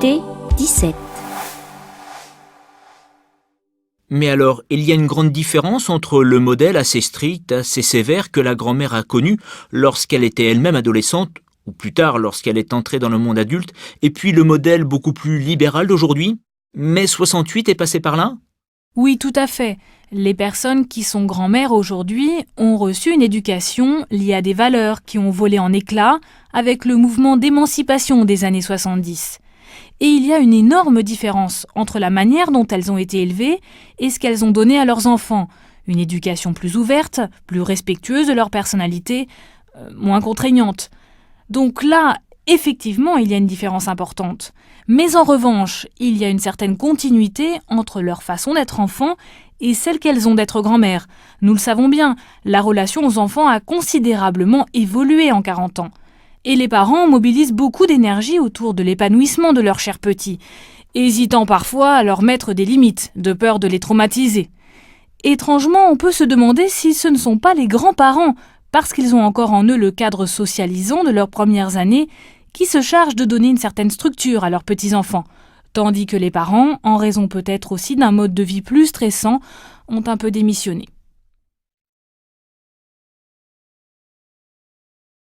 Activité 17. Mais alors, il y a une grande différence entre le modèle assez strict, assez sévère que la grand-mère a connu lorsqu'elle était elle-même adolescente, ou plus tard lorsqu'elle est entrée dans le monde adulte, et puis le modèle beaucoup plus libéral d'aujourd'hui. Mai 68 est passé par là ? Oui, tout à fait. Les personnes qui sont grand-mères aujourd'hui ont reçu une éducation liée à des valeurs qui ont volé en éclats avec le mouvement d'émancipation des années 70. Et il y a une énorme différence entre la manière dont elles ont été élevées et ce qu'elles ont donné à leurs enfants. Une éducation plus ouverte, plus respectueuse de leur personnalité, moins contraignante. Donc là, effectivement, il y a une différence importante. Mais en revanche, il y a une certaine continuité entre leur façon d'être enfant et celle qu'elles ont d'être grand-mère. Nous le savons bien, la relation aux enfants a considérablement évolué en 40 ans. Et les parents mobilisent beaucoup d'énergie autour de l'épanouissement de leurs chers petits, hésitant parfois à leur mettre des limites, de peur de les traumatiser. Étrangement, on peut se demander si ce ne sont pas les grands-parents, parce qu'ils ont encore en eux le cadre socialisant de leurs premières années, qui se chargent de donner une certaine structure à leurs petits-enfants, tandis que les parents, en raison peut-être aussi d'un mode de vie plus stressant, ont un peu démissionné.